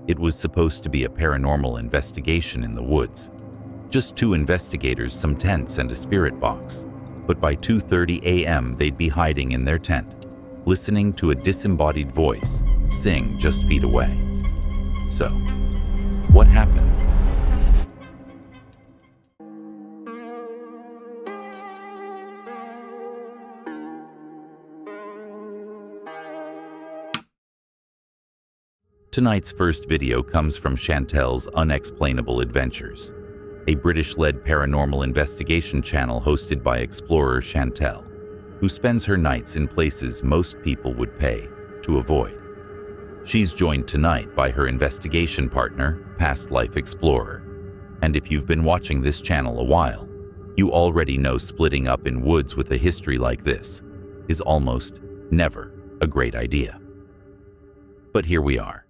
It was supposed to be a paranormal investigation in the woods. Just 2 investigators, some tents, and a spirit box. But by 2:30 a.m., they'd be hiding in their tent, listening to a disembodied voice sing just feet away. So, what happened? Tonight's first video comes from Chantelle's Unexplainable Adventures, a British-led paranormal investigation channel hosted by explorer Chantelle, who spends her nights in places most people would pay to avoid. She's joined tonight by her investigation partner, Past Life Explorer. And if you've been watching this channel a while, you already know splitting up in woods with a history like this is almost never a great idea. But here we are.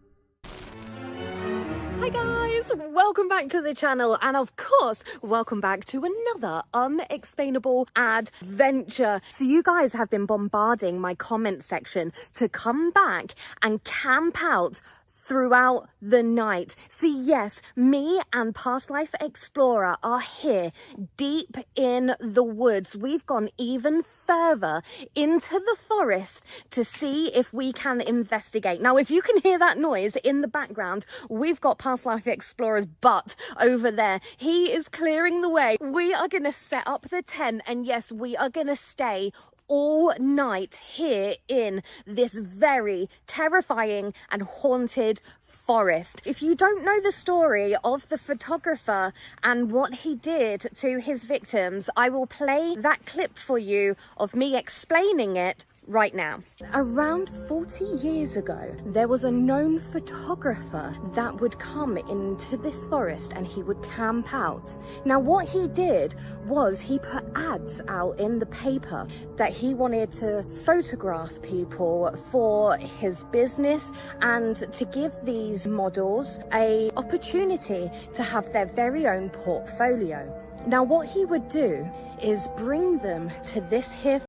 Hi guys, welcome back to the channel, and of course welcome back to another unexplainable adventure. So you guys have been bombarding my comment section to come back and camp out throughout the night. See, yes, me and Past Life Explorer are here deep in the woods. We've gone even further into the forest to see if we can investigate. Now, if you can hear that noise in the background, we've got Past Life Explorer's butt over there. He is clearing the way. We are going to set up the tent, and yes, we are going to stay all night here in this very terrifying and haunted forest. If you don't know the story of the photographer and what he did to his victims, I will play that clip for you of me explaining it right now. Around 40 years ago, there was a known photographer that would come into this forest and he would camp out. Now, what he did was he put ads out in the paper that he wanted to photograph people for his business and to give these models an opportunity to have their very own portfolio. Now, what he would do is bring them to this here.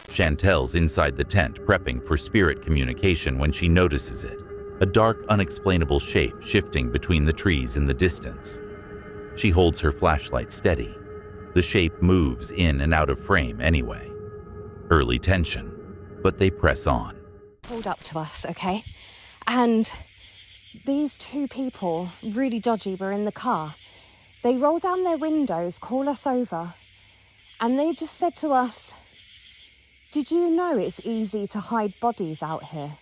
Chantelle's inside the tent prepping for spirit communication when she notices it, a dark, unexplainable shape shifting between the trees in the distance. She holds her flashlight steady. The shape moves in and out of frame anyway. Early tension, but they press on. Pulled up to us, okay? And these 2 people, really dodgy, were in the car. They roll down their windows, call us over, and they just said to us, "Did you know it's easy to hide bodies out here?"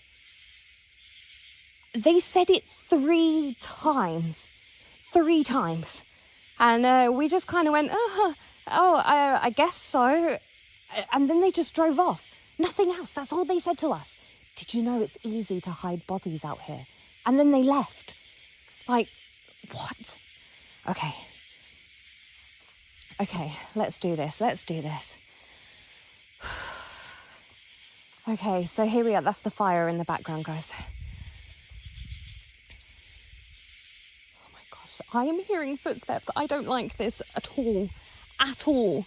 They said it 3 times. 3 times. And we just kind of went, I guess so. And then they just drove off. Nothing else. That's all they said to us. "Did you know it's easy to hide bodies out here?" And then they left. Like, what? Okay. Okay, let's do this. Let's do this. Okay, so here we are. That's the fire in the background, guys. Oh my gosh, I am hearing footsteps. I don't like this at all. At all.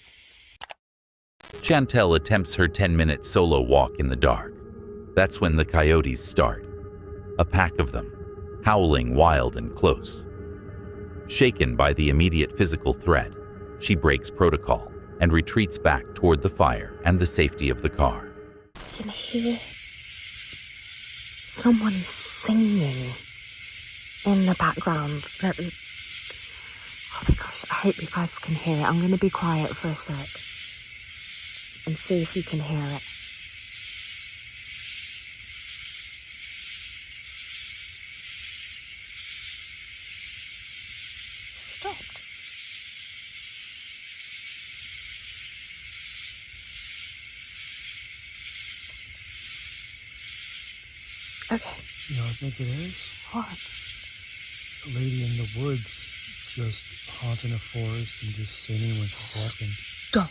Chantelle attempts her 10-minute solo walk in the dark. That's when the coyotes start. A pack of them, howling wild and close. Shaken by the immediate physical threat, she breaks protocol and retreats back toward the fire and the safety of the car. I can hear someone singing in the background. Oh my gosh, I hope you guys can hear it. I'm going to be quiet for a sec and see if you can hear it. Stopped. Okay. You know what I think it is? What? A lady in the woods just haunting a forest and just singing when she's walking. Stop.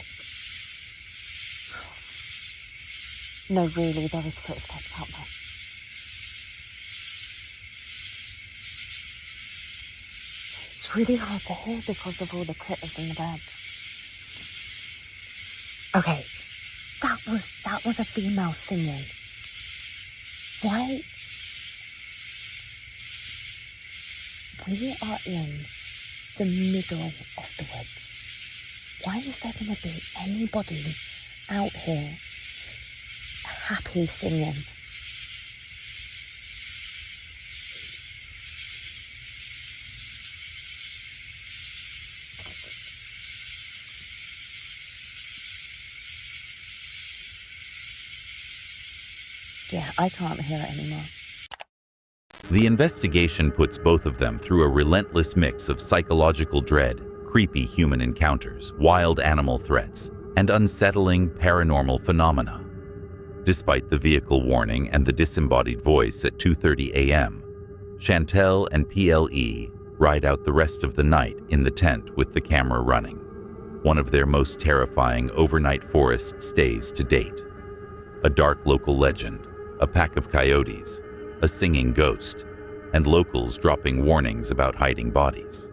No, really, there is footsteps out there. It's really hard to hear because of all the critters and the birds. Okay, that was a female singing. Why? We are in the middle of the woods. Why is there going to be anybody out here happy singing? Yeah, I can't hear it anymore. The investigation puts both of them through a relentless mix of psychological dread, creepy human encounters, wild animal threats, and unsettling paranormal phenomena. Despite the vehicle warning and the disembodied voice at 2:30 a.m., Chantelle and PLE ride out the rest of the night in the tent with the camera running. One of their most terrifying overnight forest stays to date. A dark local legend, a pack of coyotes, a singing ghost, and locals dropping warnings about hiding bodies.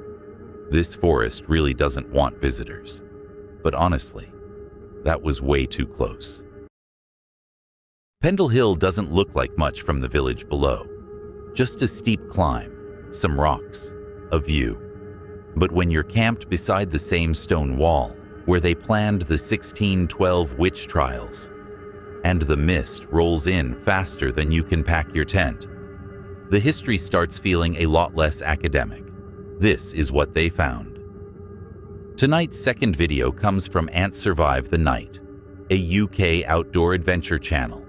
This forest really doesn't want visitors. But honestly, that was way too close. Pendle Hill doesn't look like much from the village below. Just a steep climb, some rocks, a view. But when you're camped beside the same stone wall where they planned the 1612 witch trials, and the mist rolls in faster than you can pack your tent, the history starts feeling a lot less academic. This is what they found. Tonight's second video comes from Ant Survive the Night, a UK outdoor adventure channel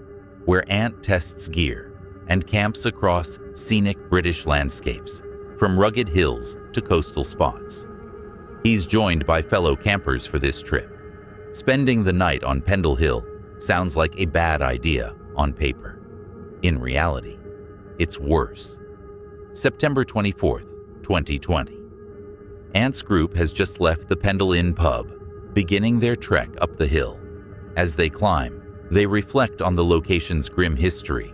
where Ant tests gear and camps across scenic British landscapes, from rugged hills to coastal spots. He's joined by fellow campers for this trip. Spending the night on Pendle Hill sounds like a bad idea on paper. In reality, it's worse. September 24th, 2020. Ant's group has just left the Pendle Inn pub, beginning their trek up the hill. As they climb, they reflect on the location's grim history,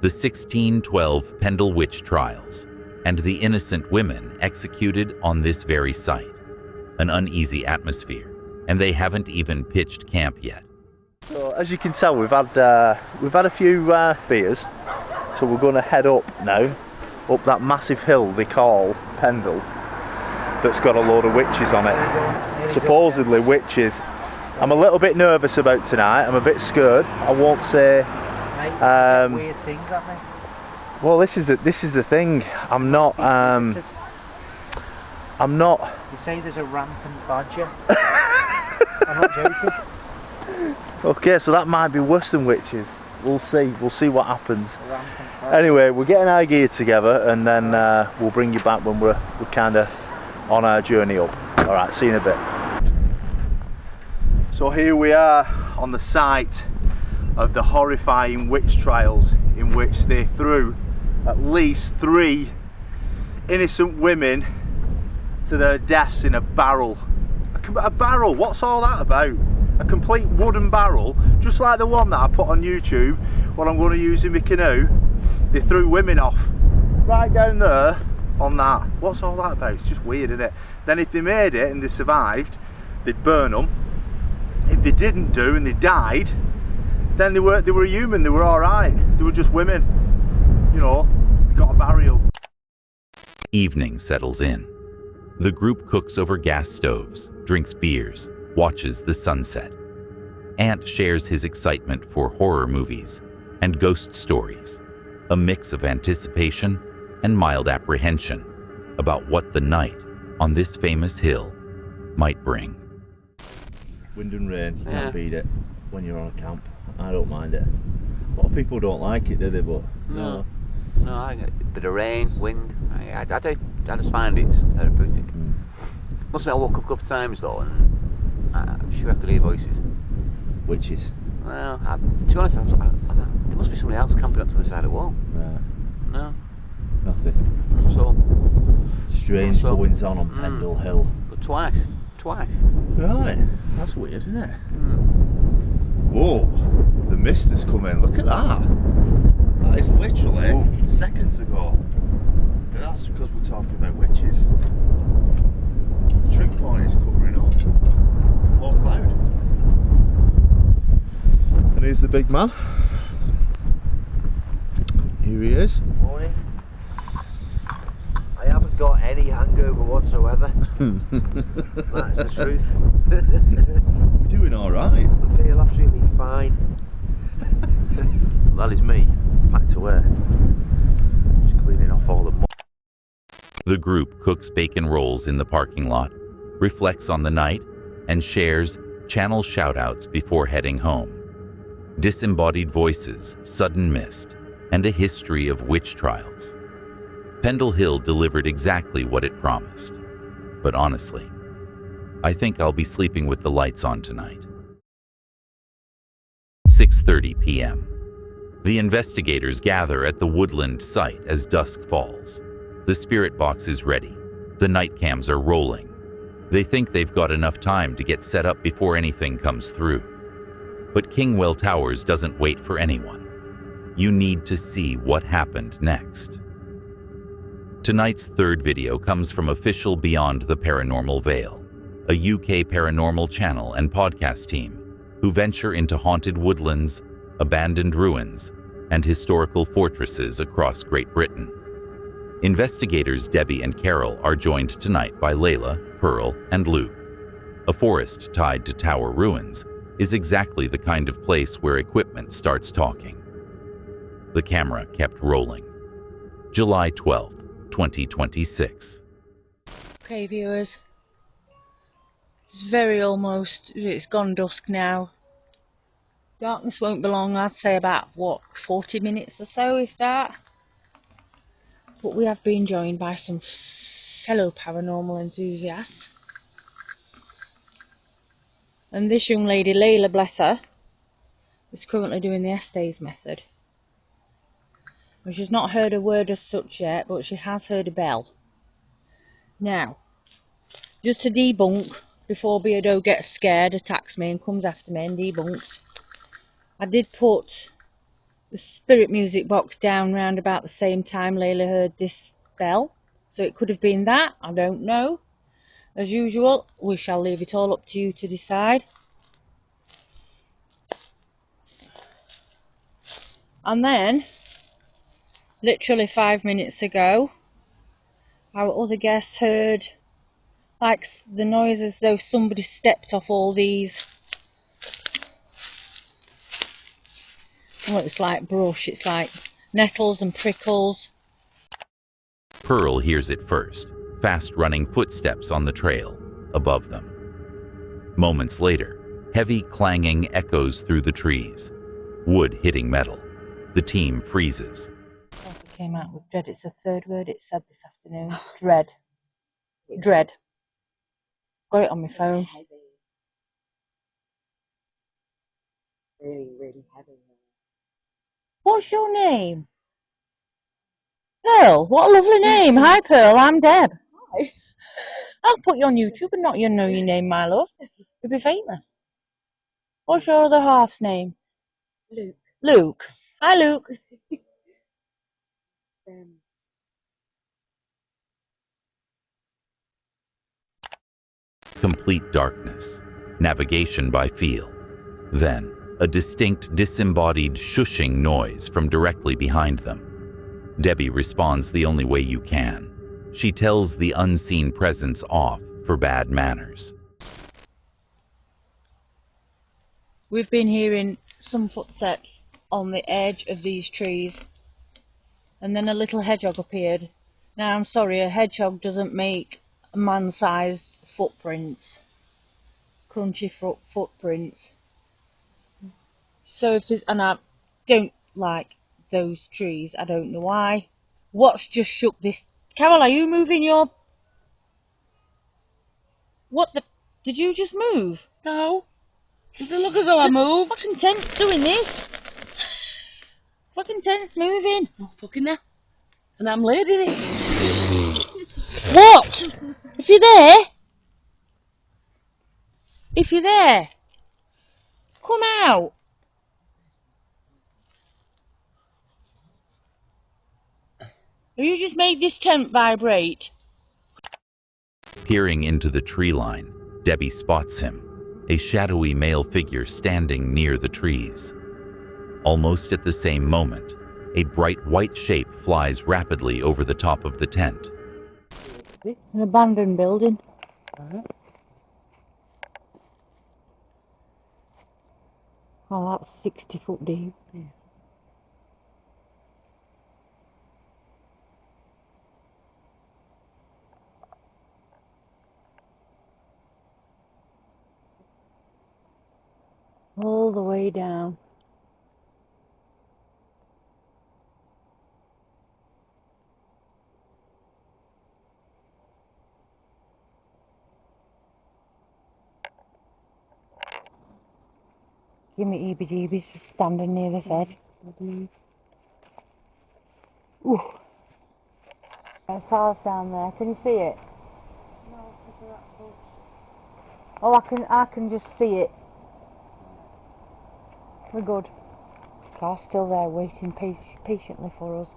the 1612 Pendle witch trials, and the innocent women executed on this very site. An uneasy atmosphere, and they haven't even pitched camp yet. So as you can tell, we've had a few beers, so we're going to head up now, up that massive hill they call Pendle, that's got a load of witches on it. Supposedly witches. I'm a little bit nervous about tonight. I'm a bit scared. I won't say. Weird things, haven't they? Well, this is the thing. I'm not. You say there's a rampant badger. I'm not joking. Okay, so that might be worse than witches. We'll see. We'll see what happens. Anyway, we're getting our gear together, and then we'll bring you back when we're kind of on our journey up. All right, see you in a bit. So here we are on the site of the horrifying witch trials, in which they threw at least 3 innocent women to their deaths in a barrel. A barrel? What's all that about? A complete wooden barrel, just like the one that I put on YouTube, what I'm going to use in my canoe. They threw women off right down there on that. What's all that about? It's just weird, isn't it? Then if they made it and they survived, they'd burn them. If they didn't do and they died, then they were human, they were alright. They were just women. You know, they got a burial. Evening settles in. The group cooks over gas stoves, drinks beers, watches the sunset. Ant shares his excitement for horror movies and ghost stories, a mix of anticipation and mild apprehension about what the night on this famous hill might bring. Wind and rain, you can't beat it when you're on a camp. I don't mind it. A lot of people don't like it, do they? But no, I get a bit of rain, wind. I just find it therapeutic. Must admit, I woke up a couple of times though, and I'm sure I could hear voices. Witches? Well, to be honest, I was like, there must be somebody else camping up to the side of the wall. No. Nothing. So strange goings on Pendle Hill. But twice. Right, that's weird, isn't it? Whoa, the mist has come in. Look at that. That is literally seconds ago. And that's because we're talking about witches. The trink point is covering up. More cloud. And here's the big man. Here he is. Morning. I haven't got any hangover whatsoever. That's the truth. We're doing all right. I feel absolutely fine. That is me, back to wear. Just cleaning off all the mud. The group cooks bacon rolls in the parking lot, reflects on the night, and shares channel shoutouts before heading home. Disembodied voices, sudden mist, and a history of witch trials. Pendle Hill delivered exactly what it promised. But honestly, I think I'll be sleeping with the lights on tonight. 6:30 p.m. The investigators gather at the woodland site as dusk falls. The spirit box is ready. The night cams are rolling. They think they've got enough time to get set up before anything comes through. But Kingwell Towers doesn't wait for anyone. You need to see what happened next. Tonight's third video comes from Official Beyond the Paranormal Veil, a UK paranormal channel and podcast team who venture into haunted woodlands, abandoned ruins, and historical fortresses across Great Britain. Investigators Debbie and Carol are joined tonight by Layla, Pearl, and Luke. A forest tied to tower ruins is exactly the kind of place where equipment starts talking. The camera kept rolling. July 12th, 2026. Okay, viewers. It's gone dusk now. Darkness won't be long, I'd say about, 40 minutes or so, if that. But we have been joined by some fellow paranormal enthusiasts. And this young lady, Layla, bless her, is currently doing the essays method. And she's not heard a word as such yet, but she has heard a bell. Now, just to debunk, before Beardo gets scared, attacks me and comes after me and debunks, I did put the spirit music box down round about the same time Layla heard this bell. So it could have been that, I don't know. As usual, we shall leave it all up to you to decide. And then, literally 5 minutes ago, our other guest heard like the noise as though somebody stepped off all these, well, it's like brush, it's like nettles and prickles. Pearl hears it first, fast-running footsteps on the trail above them. Moments later, heavy clanging echoes through the trees, wood hitting metal. The team freezes. It came out with dread. It's the third word it said this afternoon. Dread. Dread. Got it on my phone. Really heavy. What's your name? Pearl. What a lovely name. Hi, Pearl. I'm Deb. Hi. I'll put you on YouTube and not you know your name, my love. You'll be famous. What's your other half's name? Luke. Luke. Hi, Luke. Complete darkness, navigation by feel. Then, a distinct disembodied shushing noise from directly behind them. Debbie responds the only way you can. She tells the unseen presence off for bad manners. We've been hearing some footsteps on the edge of these trees, and then a little hedgehog appeared. Now, I'm sorry, a hedgehog doesn't make man-sized footprints, crunchy footprints. So if there's, and I don't like those trees, I don't know why. What's just shook this? Carol, are you moving your... What the... Did you just move? No. Does it look as though I moved? Fucking tense doing this. Fucking tense moving. Oh, fucking there. And I'm leading it. What? If you're there... If you're there... Come out. Have you just made this tent vibrate? Peering into the tree line, Debbie spots him, a shadowy male figure standing near the trees. Almost at the same moment, a bright white shape flies rapidly over the top of the tent. An abandoned building. Oh, that's 60 foot deep. Yeah. All the way down. Give me heebie-jeebies just standing near this edge. Ooh. There's cars down there. Can you see it? No, because of that bush. Oh, I can just see it. We're good. Car's still there waiting patiently for us.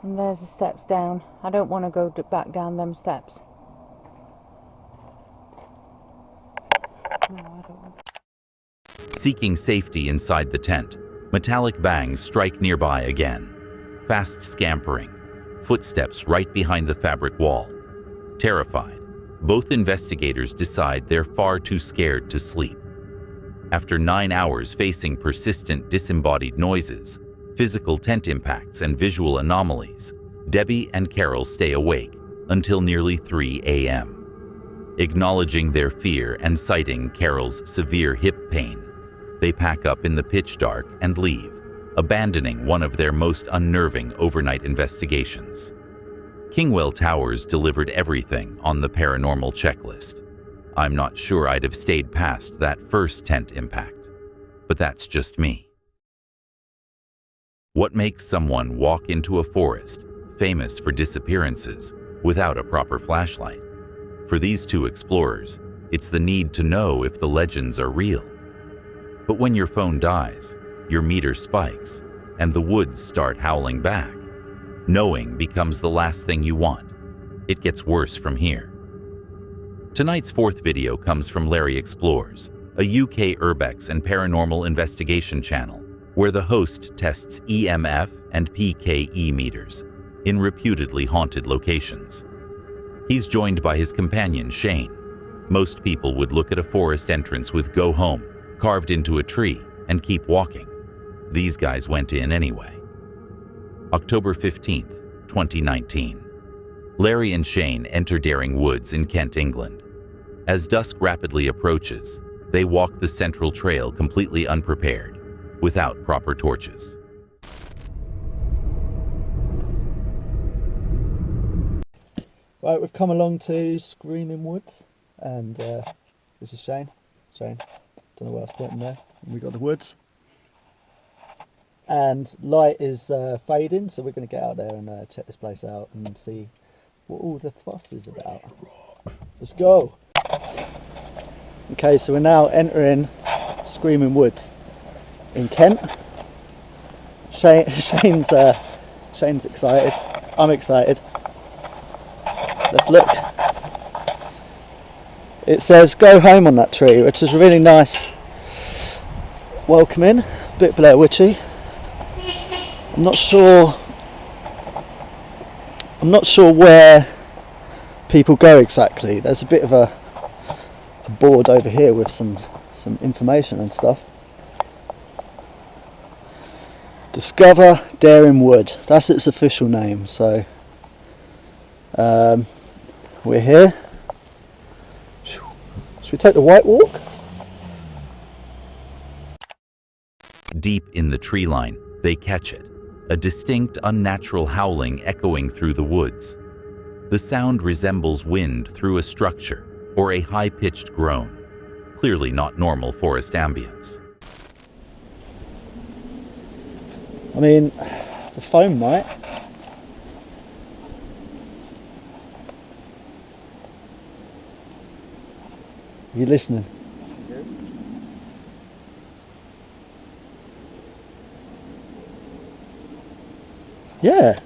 And there's the steps down. I don't want to go back down them steps. No, I don't want to. Seeking safety inside the tent, metallic bangs strike nearby again. Fast scampering, footsteps right behind the fabric wall. Terrified, both investigators decide they're far too scared to sleep. After 9 hours facing persistent disembodied noises, physical tent impacts and visual anomalies, Debbie and Carol stay awake until nearly 3 a.m. Acknowledging their fear and citing Carol's severe hip pain, they pack up in the pitch dark and leave, abandoning one of their most unnerving overnight investigations. Kingwell Towers delivered everything on the paranormal checklist. I'm not sure I'd have stayed past that first tent impact, but that's just me. What makes someone walk into a forest famous for disappearances without a proper flashlight? For these two explorers, it's the need to know if the legends are real. But when your phone dies, your meter spikes, and the woods start howling back, knowing becomes the last thing you want. It gets worse from here. Tonight's fourth video comes from Larry Explores, a UK urbex and paranormal investigation channel where the host tests EMF and PKE meters in reputedly haunted locations. He's joined by his companion, Shane. Most people would look at a forest entrance with "Go home" carved into a tree and keep walking. These guys went in anyway. October 15th, 2019. Larry and Shane enter Daring Woods in Kent, England. As dusk rapidly approaches, they walk the central trail completely unprepared, without proper torches. Right, we've come along to Screaming Woods, and this is Shane. Shane, don't know where I was pointing there. And we got the woods. And light is fading, so we're going to get out there and check this place out and see what all the fuss is about. Let's go! Okay, so we're now entering Screaming Woods in Kent. Shane's excited. I'm excited. Let's look. It says "Go home" on that tree, which is really nice, welcoming, a bit Blair Witchy. I'm not sure where people go exactly. There's a bit of a board over here with some information and stuff. Discover Daring Wood, that's its official name. So we're here. Should we take the White Walk? Deep in the tree line, they catch it, a distinct, unnatural howling echoing through the woods. The sound resembles wind through a structure or a high-pitched groan, clearly not normal forest ambience. I mean, the phone might. Are you listening? Yeah.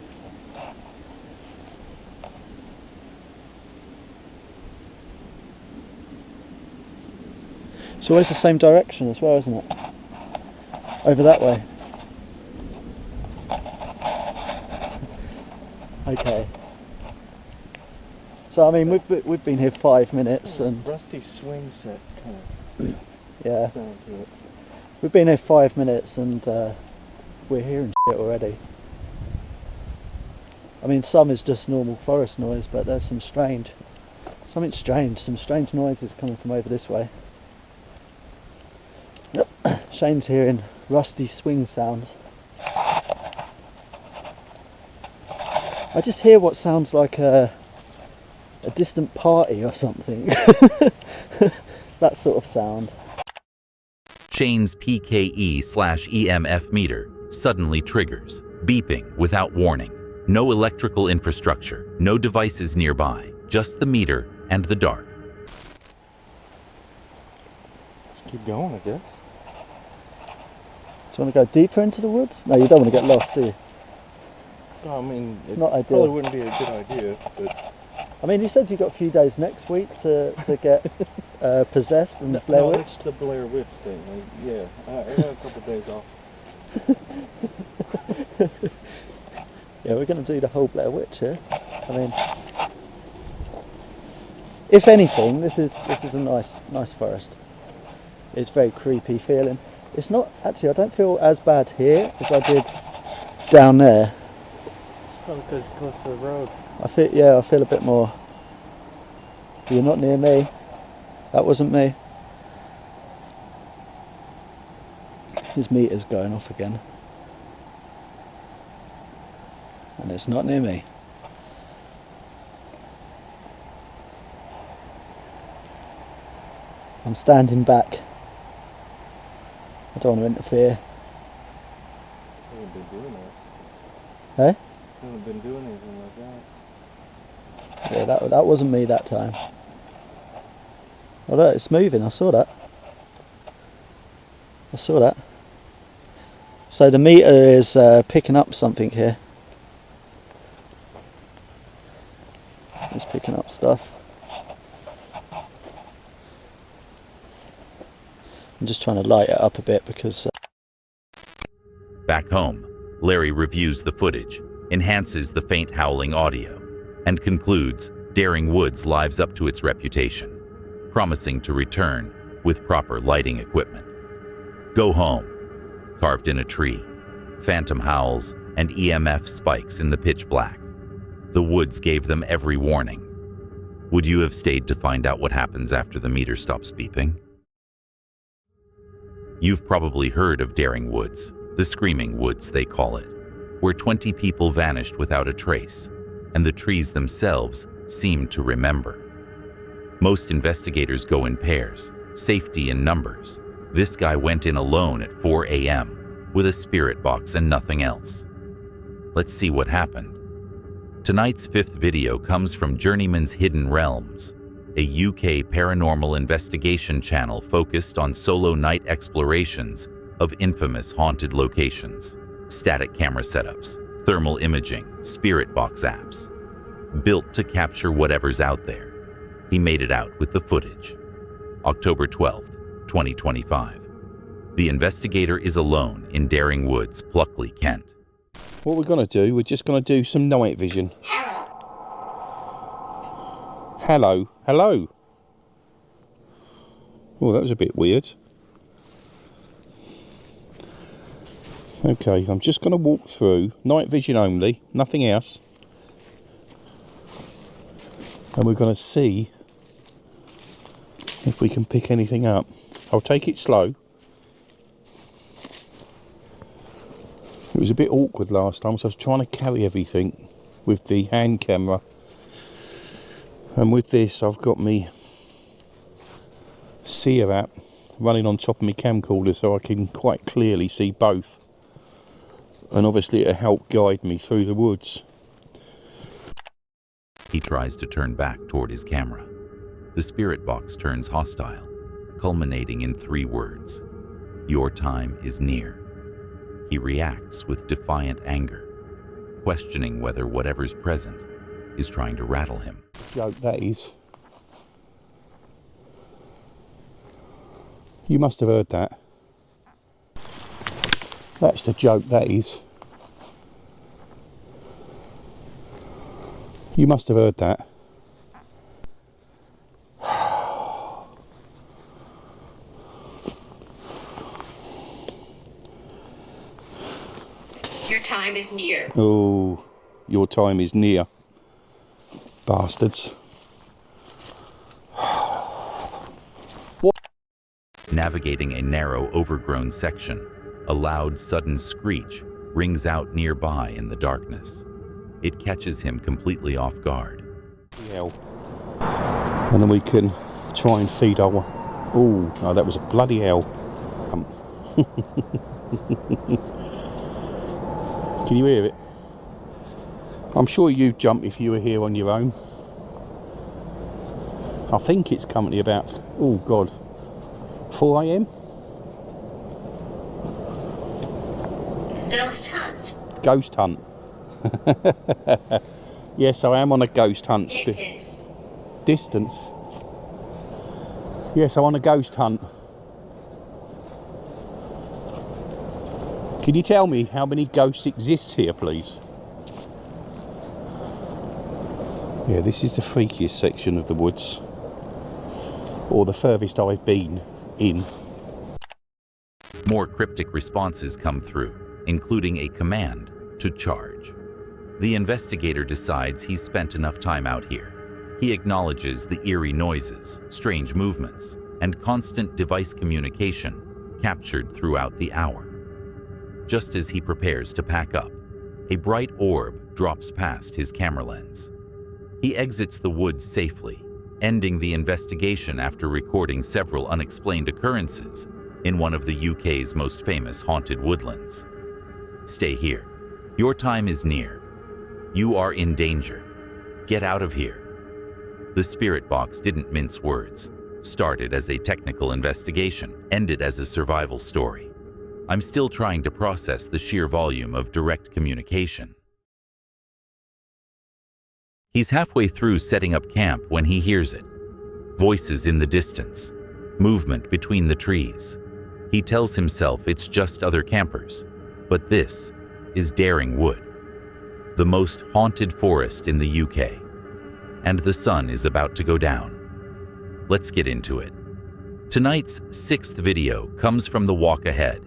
It's always the same direction as well, isn't it? Over that way. Okay. So I mean, we've been here 5 minutes and Rusty swing set kind yeah, of sound to it. we've been here 5 minutes and we're hearing shit already. I mean, some is just normal forest noise, but there's some strange noises coming from over this way. Shane's hearing rusty swing sounds. I just hear what sounds like a distant party or something. That sort of sound. Shane's PKE/EMF meter suddenly triggers, beeping without warning. No electrical infrastructure, no devices nearby, just the meter and the dark. Let's keep going, I guess. Do you want to go deeper into the woods? No, you don't want to get lost, do you? No, I mean, it Not ideal. probably wouldn't be a good idea, but... I mean, you said you got a few days next week to get possessed and Blair No, Witch. it's the Blair Witch thing. Yeah, I have a couple of days off. Yeah, we're going to do the whole Blair Witch here. I mean, if anything, this is a nice forest. It's very creepy feeling. It's not actually. I don't feel as bad here as I did down there. It's probably because it's close to the road. I feel a bit more. You're not near me. That wasn't me. His meter's going off again. And it's not near me. I'm standing back. I don't want to interfere. I haven't been doing that. Hey? I haven't been doing anything like that. Yeah, that wasn't me that time. Oh look, it's moving, I saw that. So the meter is picking up something here. It's picking up stuff. I'm just trying to light it up a bit because... Back home, Larry reviews the footage, enhances the faint howling audio, and concludes Daring Woods lives up to its reputation, promising to return with proper lighting equipment. Go home, carved in a tree, phantom howls, and EMF spikes in the pitch black. The woods gave them every warning. Would you have stayed to find out what happens after the meter stops beeping? You've probably heard of Daring Woods, the Screaming Woods they call it, where 20 people vanished without a trace, and the trees themselves seemed to remember. Most investigators go in pairs, safety in numbers. This guy went in alone at 4 a.m. with a spirit box and nothing else. Let's see what happened. Tonight's fifth video comes from Journeyman's Hidden Realms, a UK paranormal investigation channel focused on solo night explorations of infamous haunted locations, static camera setups, thermal imaging, spirit box apps. Built to capture whatever's out there. He made it out with the footage. October 12th, 2025. The investigator is alone in Daring Woods, Pluckley, Kent. What we're going to do, we're just going to do some night vision. Hello. Hello. Oh, that was a bit weird. Okay, I'm just going to walk through, night vision only, nothing else. And we're going to see if we can pick anything up. I'll take it slow. It was a bit awkward last time, so I was trying to carry everything with the hand camera. And with this, I've got my Seer app running on top of my camcorder so I can quite clearly see both. And obviously it'll help guide me through the woods. He tries to turn back toward his camera. The spirit box turns hostile, culminating in 3 words. Your time is near. He reacts with defiant anger, questioning whether whatever's present is trying to rattle him. Joke that is. You must have heard that. That's the joke, that is. You must have heard that. Your time is near. Oh, your time is near. Bastards. Navigating a narrow, overgrown section, a loud, sudden screech rings out nearby in the darkness. It catches him completely off guard. Yeah. And then we can try and feed our... Oh, no, that was a bloody hell. Can you hear it? I'm sure you'd jump if you were here on your own. I think it's currently about, oh God, 4 AM? Ghost hunt. Ghost hunt. Yes, I am on a ghost hunt. Distance. Distance? Yes, I'm on a ghost hunt. Can you tell me how many ghosts exist here, please? Yeah, this is the freakiest section of the woods. Or the furthest I've been in. More cryptic responses come through, including a command to charge. The investigator decides he's spent enough time out here. He acknowledges the eerie noises, strange movements, and constant device communication captured throughout the hour. Just as he prepares to pack up, a bright orb drops past his camera lens. He exits the woods safely, ending the investigation after recording several unexplained occurrences in one of the UK's most famous haunted woodlands. Stay here. Your time is near. You are in danger. Get out of here. The spirit box didn't mince words. Started as a technical investigation, ended as a survival story. I'm still trying to process the sheer volume of direct communication. He's halfway through setting up camp when he hears it. Voices in the distance, movement between the trees. He tells himself it's just other campers, but this is Daring Wood, the most haunted forest in the UK, and the sun is about to go down. Let's get into it. Tonight's 6th video comes from The Walk Ahead,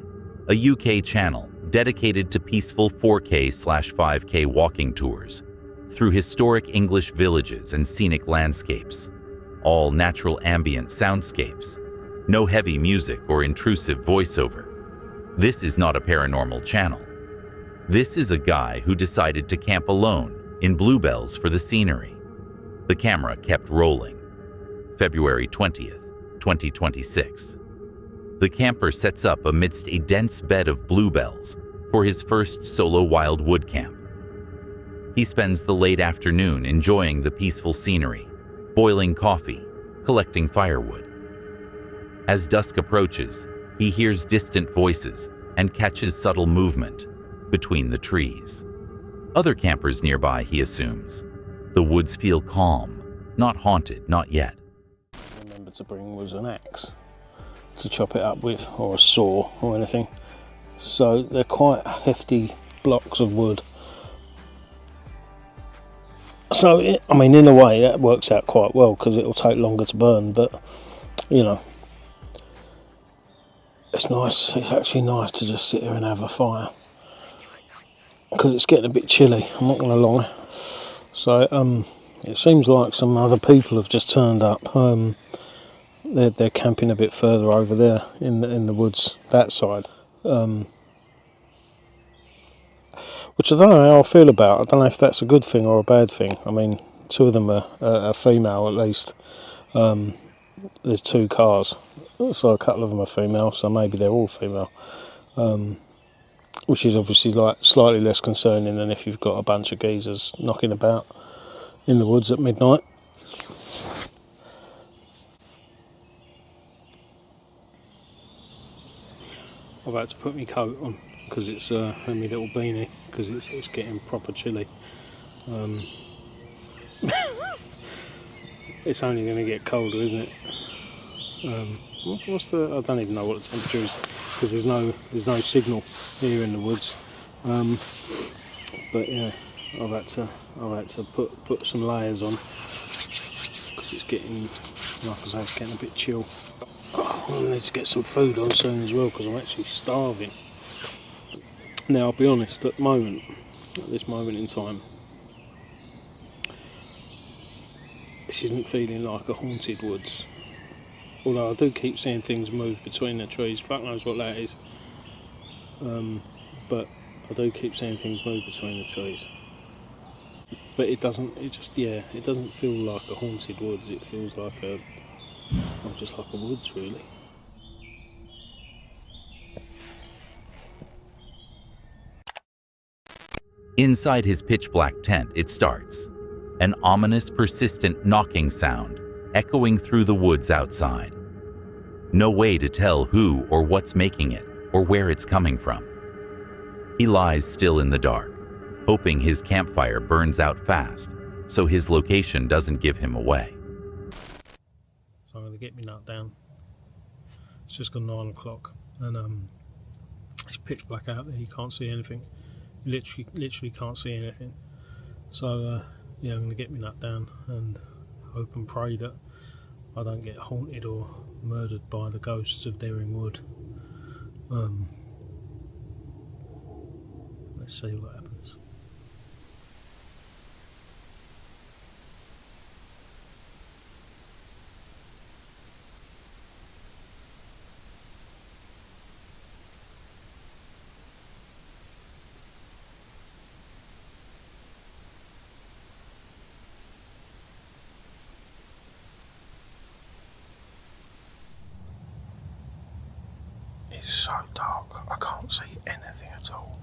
a UK channel dedicated to peaceful 4K/5K walking tours through historic English villages and scenic landscapes, all natural ambient soundscapes, no heavy music or intrusive voiceover. This is not a paranormal channel. This is a guy who decided to camp alone in bluebells for the scenery. The camera kept rolling. February 20th, 2026. The camper sets up amidst a dense bed of bluebells for his first solo wild wood camp. He spends the late afternoon enjoying the peaceful scenery, boiling coffee, collecting firewood. As dusk approaches, he hears distant voices and catches subtle movement between the trees. Other campers nearby, he assumes. The woods feel calm, not haunted, not yet. Remember to bring was an axe to chop it up with, or a saw or anything. So they're quite hefty blocks of wood. So, I mean, in a way that works out quite well because it'll take longer to burn, but, you know, it's nice, it's actually nice to just sit here and have a fire because it's getting a bit chilly, I'm not going to lie. So, it seems like some other people have just turned up. They're camping a bit further over there in the woods, that side. Which I don't know how I feel about. I don't know if that's a good thing or a bad thing. I mean, 2 of them are female at least. There's 2 cars, so a couple of them are female, so maybe they're all female. Which is obviously like slightly less concerning than if you've got a bunch of geezers knocking about in the woods at midnight. I've had to put my coat on because it's and my little beanie because it's getting proper chilly. It's only going to get colder, isn't it? I don't even know what the temperature is because there's no signal here in the woods. But yeah, I've had to put some layers on because it's getting, like I say, it's getting a bit chill. I need to get some food on soon as well because I'm actually starving. Now I'll be honest, at this moment in time, this isn't feeling like a haunted woods. Although I do keep seeing things move between the trees, fuck knows what that is. But I do keep seeing things move between the trees. But it doesn't feel like a haunted woods, it feels like just like a woods really. Inside his pitch-black tent, it starts. An ominous, persistent knocking sound echoing through the woods outside. No way to tell who or what's making it or where it's coming from. He lies still in the dark, hoping his campfire burns out fast so his location doesn't give him away. So I'm going to get my nut down. It's just gone 9 o'clock and it's pitch black out there, you can't see anything. You literally can't see anything. So yeah, I'm going to get my nut down and hope and pray that I don't get haunted or murdered by the ghosts of Daring Wood. Let's see what happens. It's so dark, I can't see anything at all.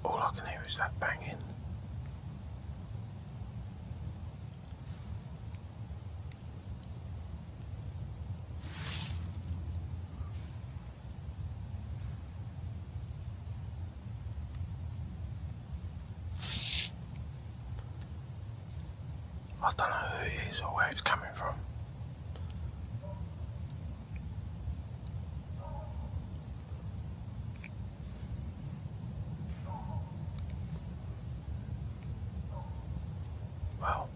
All I can hear is that banging. I don't know who it is or where it's coming from. Well,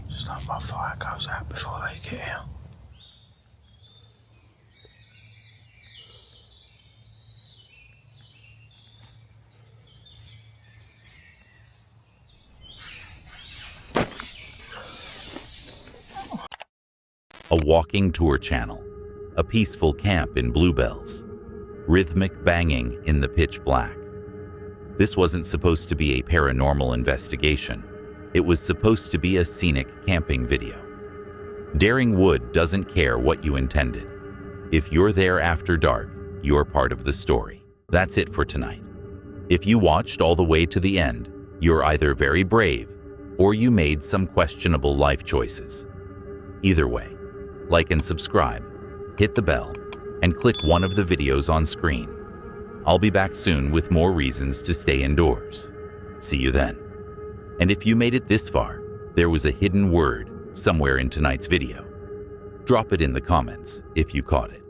just hope my fire goes out before they get here. A walking tour channel, a peaceful camp in bluebells, rhythmic banging in the pitch black. This wasn't supposed to be a paranormal investigation. It was supposed to be a scenic camping video. Daring Wood doesn't care what you intended. If you're there after dark, you're part of the story. That's it for tonight. If you watched all the way to the end, you're either very brave or you made some questionable life choices. Either way, like and subscribe, hit the bell, and click one of the videos on screen. I'll be back soon with more reasons to stay indoors. See you then. And if you made it this far, there was a hidden word somewhere in tonight's video. Drop it in the comments if you caught it.